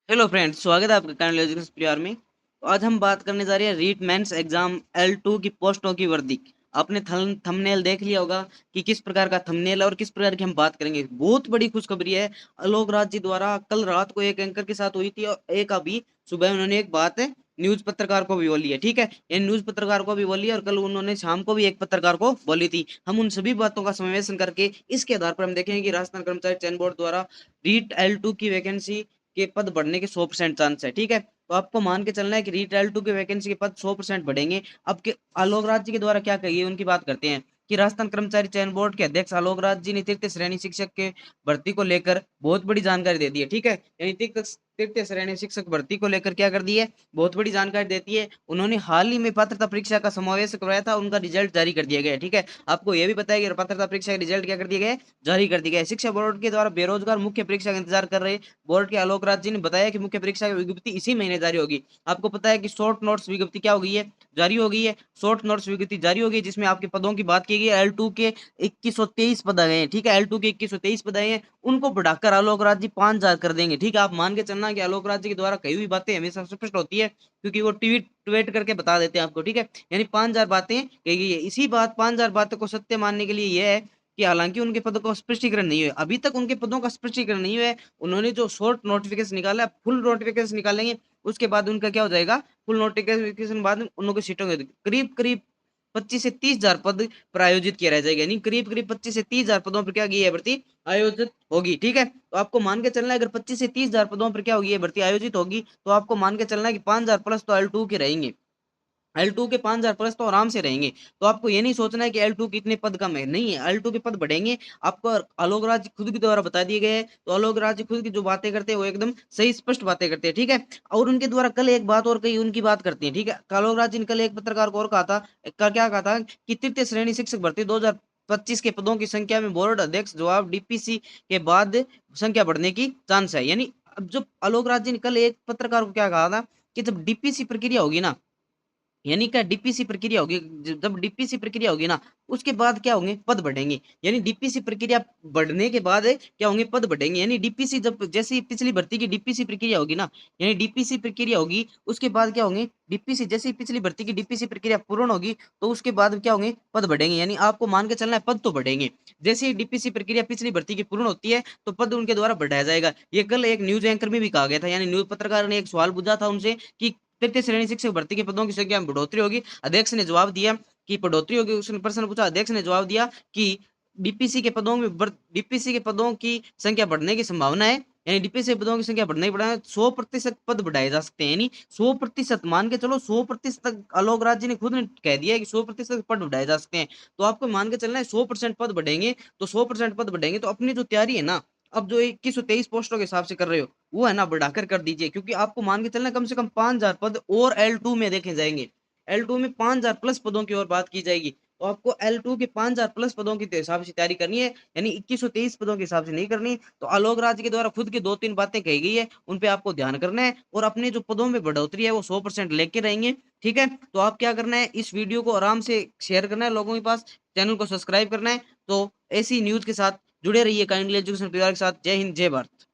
Hello friends, स्वागत है आपका काइंड एजुकेशन परिवार में। तो आज हम बात करने जा रहे हैं रीट मेंस एग्जाम L2 की पोस्टों की वर्दी। आपने थंबनेल देख लिया होगा कि किस प्रकार का थंबनेल है और किस प्रकार की हम बात करेंगे। बहुत बड़ी खुशखबरी है। आलोक राज जी द्वारा कल रात को एक एंकर के साथ हुई थी और एक अभी सुबह उन्होंने एक बात है न्यूज पत्रकार को भी बोली है। ठीक है, ये न्यूज पत्रकार को भी बोली है और कल उन्होंने शाम को भी एक पत्रकार को बोली थी। हम उन सभी बातों का समावेशन करके इसके आधार पर हम देखेंगे कि राजस्थान कर्मचारी चयन बोर्ड द्वारा रीट L2 की वैकेंसी के पद बढ़ने के 100% चांस है। ठीक है, तो आपको मान के चलना है कि रीट L2 के वैकेंसी के पद 100% बढ़ेंगे। अब के आलोक राज जी के द्वारा क्या कही है उनकी बात करते हैं कि राजस्थान कर्मचारी चयन बोर्ड के अध्यक्ष आलोक राज जी ने तृतीय श्रेणी शिक्षक के भर्ती को लेकर बहुत बड़ी जानकारी दे दी है। ठीक है, यानी तृतीय श्रेणी शिक्षक भर्ती को लेकर क्या कर दी है, बहुत बड़ी जानकारी देती है। उन्होंने हाल ही में पात्रता परीक्षा का समावेश करवाया था, उनका रिजल्ट जारी कर दिया गया है। ठीक है, आपको यह भी पता है कि पात्रता परीक्षा का रिजल्ट क्या कर दिया गया है, जारी कर दिया गया है। शिक्षा बोर्ड के द्वारा बेरोजगार मुख्य परीक्षा का इंतजार कर रहे बोर्ड के आलोक राज जी ने बताया कि मुख्य परीक्षा की विज्ञप्ति इसी महीने जारी होगी। आपको पता है कि शॉर्ट नोट्स विज्ञप्ति क्या हो गई है, जारी हो गई है। शॉर्ट नोट्स विज्ञप्ति जारी हो गई जिसमें आपके पदों की बात की गई है। L2 के 2123 पद आ गए हैं। ठीक है, L2 के 2123 पद आए हैं, उनको बढ़ाकर आलोक राज जी 5000 कर देंगे। ठीक है, आप मान के चलना कि आलोक राज जी के द्वारा कही हुई बातें हमेशा स्पष्ट होती है क्योंकि वो ट्वीट करके बता देते हैं आपको। ठीक है, यानी 5000 बातें कही गई है। इसी बात 5000 बातों को सत्य मानने के लिए यह है कि हालांकि उनके पदों का स्पष्टीकरण नहीं हुआ, अभी तक उनके पदों का स्पष्टीकरण नहीं हुआ है। उन्होंने जो शॉर्ट नोटिफिकेशन निकाला है, फुल नोटिफिकेशन निकालेंगे, उसके बाद उनका क्या हो जाएगा, फुल नोटिफिकेशन बाद में उन लोगों की सीटों के करीब करीब 25 से 30,000 पद पर आयोजित किया रह जाएगा। यानी करीब करीब 25 से 30,000 पदों पर क्या की है, भर्ती आयोजित होगी। ठीक है, तो आपको मान के चलना है अगर 25 से 30,000 पदों पर क्या होगी, ये भर्ती आयोजित होगी, तो आपको मान के चलना है कि 5,000 प्लस तो L2 के रहेंगे। L2 के 5,000 प्लस तो आराम से रहेंगे। तो आपको ये नहीं सोचना है कि L2 के इतने पद कम है, नहीं है, L2 के पद बढ़ेंगे। आपको आलोक राज जी खुद के द्वारा बता दिए गए हैं। तो आलोक राज जी खुद की जो बातें करते हैं वो एकदम सही स्पष्ट बातें करते हैं। ठीक है, और उनके द्वारा कल एक बात और कही, उनकी बात करते हैं। ठीक है, आलोक राज जी ने कल एक पत्रकार को और कहा था, क्या कहा था कि तृतीय श्रेणी शिक्षक भर्ती 2025 के पदों की संख्या में बोर्ड अध्यक्ष जवाब DPC के बाद संख्या बढ़ने की चांस है। यानी अब जब आलोक राज जी ने कल एक पत्रकार को क्या कहा था कि जब DPC प्रक्रिया होगी ना, यानी क्या डीपीसी प्रक्रिया होगी, जब डीपीसी प्रक्रिया होगी ना, उसके बाद क्या होंगे, पद बढ़ेंगे। यानी डीपीसी प्रक्रिया बढ़ने के बाद क्या होंगे, पद बढ़ेंगे। यानी डीपीसी जब जैसी पिछली भर्ती की डीपीसी प्रक्रिया होगी ना, यानी डीपीसी प्रक्रिया होगी, उसके बाद क्या होंगे, डीपीसी जैसी पिछली भर्ती की डीपीसी प्रक्रिया पूर्ण होगी, तो उसके बाद क्या होंगे, पद बढ़ेंगे। यानी आपको मान के चलना है पद तो बढ़ेंगे। जैसे ही डीपीसी प्रक्रिया पिछली भर्ती की पूर्ण होती है तो पद उनके द्वारा बढ़ाया जाएगा। ये कल एक न्यूज एंकर में भी कहा गया था, यानी न्यूज पत्रकार ने एक सवाल पूछा था उनसे कि तृतीय श्रेणी शिक्षक भर्ती के पदों की संख्या में बढ़ोतरी होगी। अध्यक्ष ने जवाब दिया कि बढ़ोतरी होगी। उसने प्रश्न पूछा, अध्यक्ष ने जवाब दिया कि डीपीसी के पदों की संख्या बढ़ने की संभावना है। यानी डीपीसी पदों की संख्या बढ़ने की बढ़ा 100% पद बढ़ाए जा सकते हैं। यानी 100% मान के चलो, 100% तक आलोक राज जी ने खुद ने कह दिया है कि 100% पद बढ़ाए जा सकते हैं। तो आपको मान के चलना है 100% पद बढ़ेंगे। तो 100% पद बढ़ेंगे तो अपनी जो तैयारी है ना, अब जो 2123 पोस्टों के हिसाब से कर रहे हो, वो है ना बढ़ाकर कर दीजिए, क्योंकि आपको मान के चलना कम से कम 5,000 पद और L2 में देखे जाएंगे। L2 में 5,000 प्लस पदों की और बात की जाएगी। तो आपको L2 के 5,000 प्लस पदों के हिसाब से तैयारी करनी है, यानी 2123 पदों के हिसाब से नहीं करनी। तो आलोक राज के द्वारा खुद की 2-3 बातें कही गई है, उन पे आपको ध्यान करना है और अपने जो पदों में बढ़ोतरी है वो 100% लेके रहेंगे। ठीक है, तो आप क्या करना है, इस वीडियो को आराम से शेयर करना है लोगों के पास, चैनल को सब्सक्राइब करना है। तो ऐसी न्यूज के साथ जुड़े रहिए काइंडली एजुकेशन परिवार के साथ। जय हिंद, जय भारत।